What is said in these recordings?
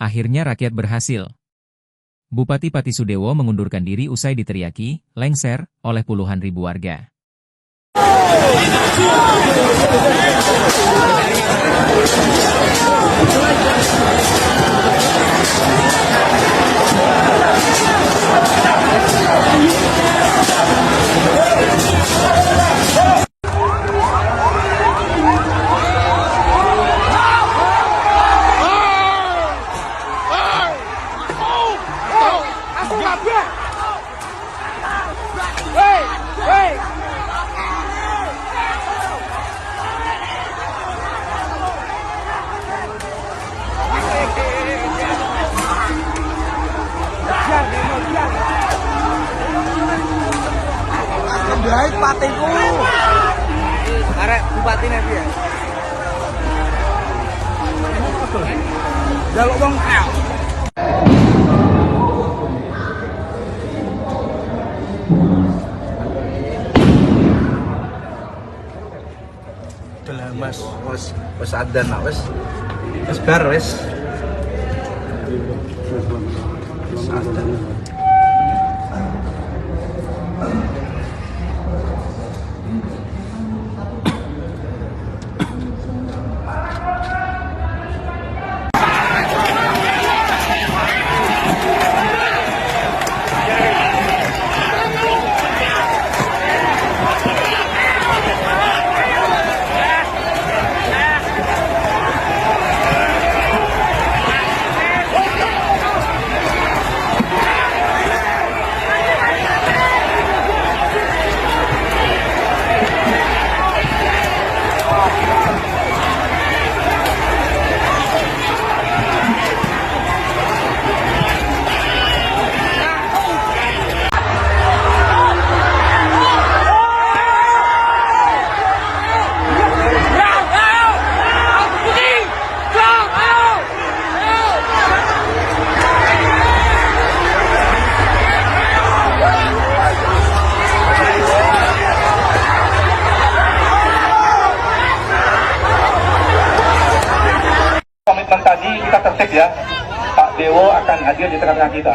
Akhirnya rakyat berhasil. Bupati Pati Sudewo mengundurkan diri usai diteriaki, lengser, oleh puluhan ribu warga. Baik patiku. Arek bupati nek piye? Jaluk wong el. Udah Mas, wis adzan nak wis bar wis. Komitmen tadi kita tertib ya, Pak Dewo akan hadir di tengah-tengah kita.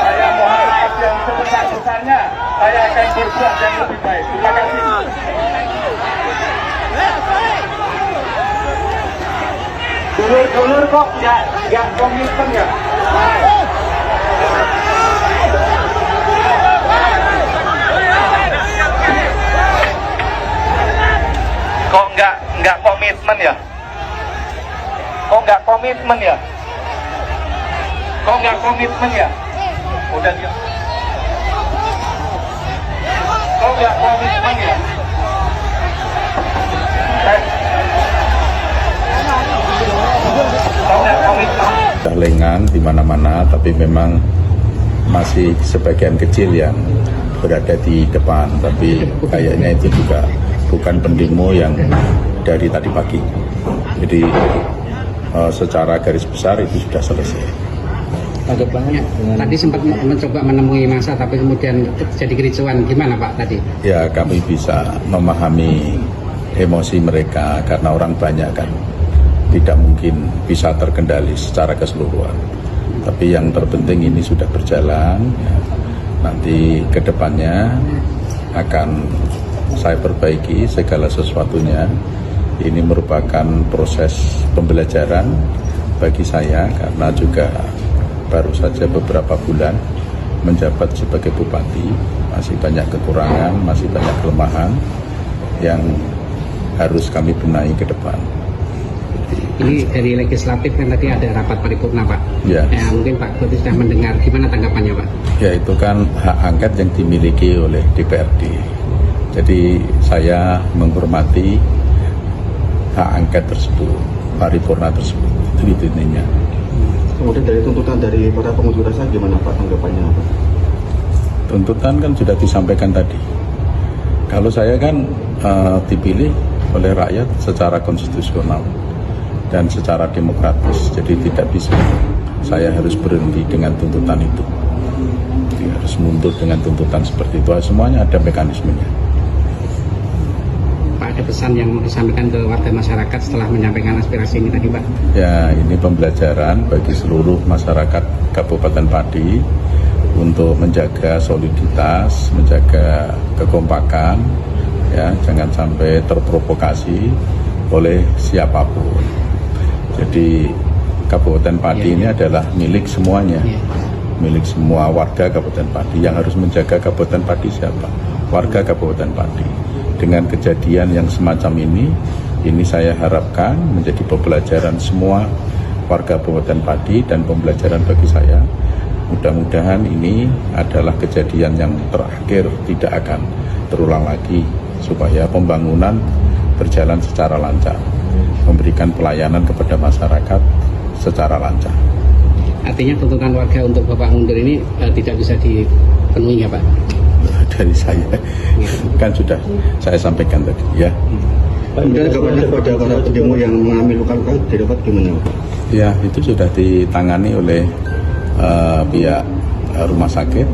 Saya mohon yang sebesar-besarnya, saya akan berbuat yang lebih baik. Terima kasih. Dulur-dulur kok nggak komitmen ya? Kok nggak komitmen ya? Kok nggak komitmen ya? Kok nggak komitmen ya? Udah dia. Kok nggak komitmen ya? Lengan di mana-mana, tapi memang masih sebagian kecil yang berada di depan. Tapi kayaknya itu juga bukan pendemo yang dari tadi pagi. Jadi secara garis besar itu sudah selesai. Tanggapannya tadi sempat mencoba menemui massa, tapi kemudian terjadi kericuan. Gimana Pak tadi? Ya, kami bisa memahami emosi mereka karena orang banyak kan. Tidak mungkin bisa terkendali secara keseluruhan. Tapi yang terpenting ini sudah berjalan. Nanti ke depannya akan saya perbaiki segala sesuatunya. Ini merupakan proses pembelajaran bagi saya karena juga baru saja beberapa bulan menjabat sebagai bupati. Masih banyak kekurangan, masih banyak kelemahan yang harus kami benahi ke depan. Ini dari legislatif kan tadi ada rapat paripurna Pak. Ya. Mungkin Pak Bupati sudah mendengar, gimana tanggapannya Pak? Ya, itu kan hak angket yang dimiliki oleh DPRD. Jadi saya menghormati hak angket tersebut, paripurna tersebut. Itu intinya. Kemudian dari tuntutan dari para pengunjuk rasa gimana Pak tanggapannya Pak? Tuntutan kan sudah disampaikan tadi. Kalau saya kan dipilih oleh rakyat secara konstitusional dan secara demokratis. Jadi tidak bisa saya harus berhenti dengan tuntutan itu. Jadi harus mundur dengan tuntutan seperti itu. Semuanya ada mekanismenya. Pak, ada pesan yang mau disampaikan ke warga masyarakat setelah menyampaikan aspirasi ini tadi, Pak? Ya, ini pembelajaran bagi seluruh masyarakat Kabupaten Pati untuk menjaga soliditas, menjaga kekompakan, ya, jangan sampai terprovokasi oleh siapapun. Jadi Kabupaten Pati ini adalah milik semuanya, milik semua warga Kabupaten Pati. Yang harus menjaga Kabupaten Pati siapa? Warga Kabupaten Pati. Dengan kejadian yang semacam ini saya harapkan menjadi pembelajaran semua warga Kabupaten Pati dan pembelajaran bagi saya. Mudah-mudahan ini adalah kejadian yang terakhir, tidak akan terulang lagi, supaya pembangunan berjalan secara lancar, memberikan pelayanan kepada masyarakat secara lancar. Artinya tuntutan warga untuk Bapak mundur ini tidak bisa dipenuhi ya, Pak? Dari saya kan sudah saya sampaikan tadi, ya. Kemudian kabarnya pada para pendemo yang mengalami luka-luka didapat gimana, Pak? Ya, itu sudah ditangani oleh pihak rumah sakit.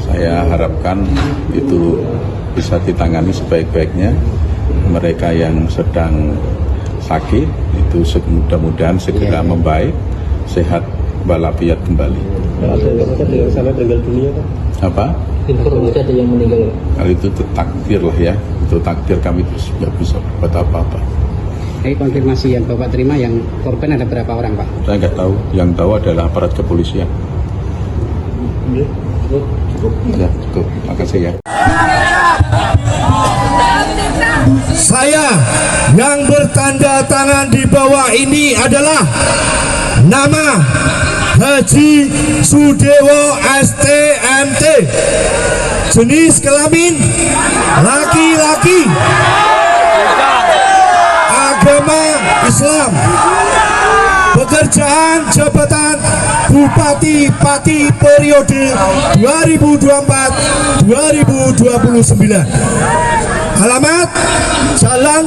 Saya harapkan itu bisa ditangani sebaik-baiknya. Mereka yang sedang sakit itu mudah-mudahan segera membaik, sehat walafiat kembali. Ada yang sampai meninggal dunia, Pak? Apa? Informasi ada yang meninggal. Hal itu takdir lah ya, itu takdir, kami terus nggak bisa buat apa-apa. Konfirmasi yang Bapak terima, yang korban ada berapa orang, Pak? Saya nggak tahu, yang tahu adalah aparat kepolisian. Cukup. Ya, cukup. Makasih ya. Saya yang bertanda tangan di bawah ini adalah nama Haji Sudewo STMT, jenis kelamin laki-laki, agama Islam, pekerjaan jabatan Bupati Pati periode 2024-2029. Alamat Jalan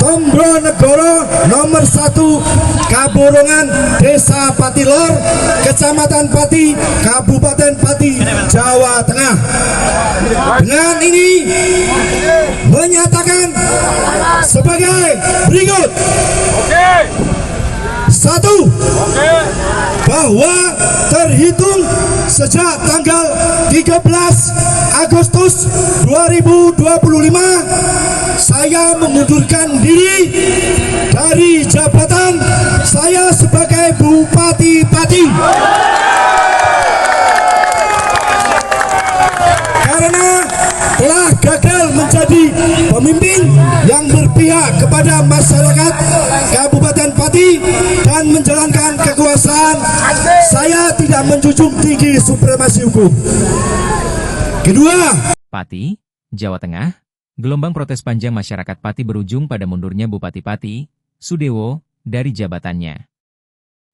Tombronegoro nomor 1, Kaborongan, Desa Patilor, Kecamatan Pati, Kabupaten Pati, Jawa Tengah. Dengan ini menyatakan sebagai berikut. 1. Bahwa terhitung sejak tanggal 13 Agustus 2025 saya mengundurkan diri dari jabatan saya sebagai Bupati Pati karena telah gagal menjadi pemimpin yang berpihak kepada masyarakat Kabupaten Pati dan menjalankan kekuasaan. Saya tidak menjunjung tinggi supremasi hukum. Kedua, Pati, Jawa Tengah, gelombang protes panjang masyarakat Pati berujung pada mundurnya Bupati Pati, Sudewo, dari jabatannya.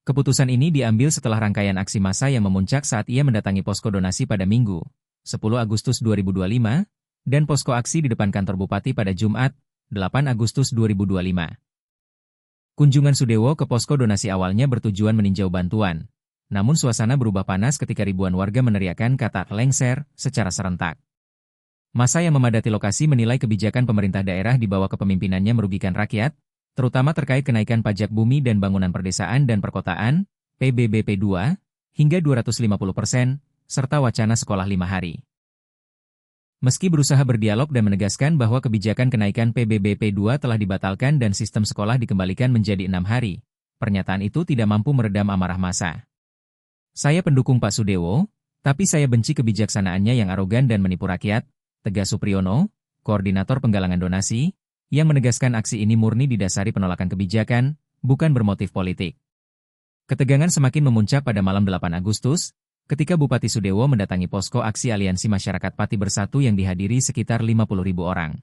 Keputusan ini diambil setelah rangkaian aksi massa yang memuncak saat ia mendatangi posko donasi pada Minggu, 10 Agustus 2025, dan posko aksi di depan kantor Bupati pada Jumat, 8 Agustus 2025. Kunjungan Sudewo ke posko donasi awalnya bertujuan meninjau bantuan, namun suasana berubah panas ketika ribuan warga meneriakkan kata lengser secara serentak. Massa yang memadati lokasi menilai kebijakan pemerintah daerah di bawah kepemimpinannya merugikan rakyat, terutama terkait kenaikan pajak bumi dan bangunan perdesaan dan perkotaan, PBBP 2, hingga 250%, serta wacana sekolah 5 hari. Meski berusaha berdialog dan menegaskan bahwa kebijakan kenaikan PBBP 2 telah dibatalkan dan sistem sekolah dikembalikan menjadi 6 hari, pernyataan itu tidak mampu meredam amarah massa. Saya pendukung Pak Sudewo, tapi saya benci kebijaksanaannya yang arogan dan menipu rakyat, tegas Supriyono, koordinator penggalangan donasi, yang menegaskan aksi ini murni didasari penolakan kebijakan, bukan bermotif politik. Ketegangan semakin memuncak pada malam 8 Agustus, ketika Bupati Sudewo mendatangi posko aksi Aliansi Masyarakat Pati Bersatu yang dihadiri sekitar 50.000 orang.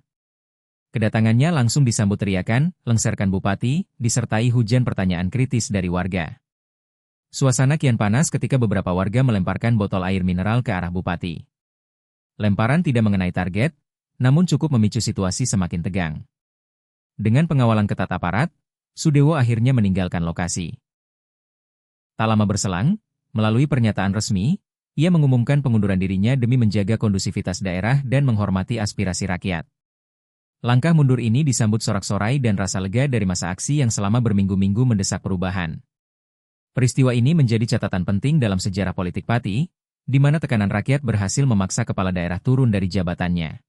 Kedatangannya langsung disambut teriakan, lengserkan Bupati, disertai hujan pertanyaan kritis dari warga. Suasana kian panas ketika beberapa warga melemparkan botol air mineral ke arah Bupati. Lemparan tidak mengenai target, namun cukup memicu situasi semakin tegang. Dengan pengawalan ketat aparat, Sudewo akhirnya meninggalkan lokasi. Tak lama berselang, melalui pernyataan resmi, ia mengumumkan pengunduran dirinya demi menjaga kondusivitas daerah dan menghormati aspirasi rakyat. Langkah mundur ini disambut sorak-sorai dan rasa lega dari masa aksi yang selama berminggu-minggu mendesak perubahan. Peristiwa ini menjadi catatan penting dalam sejarah politik Pati, di mana tekanan rakyat berhasil memaksa kepala daerah turun dari jabatannya.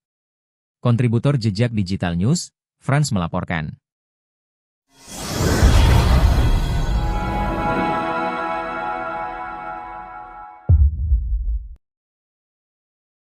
Kontributor Jejak Digital News, Frans melaporkan.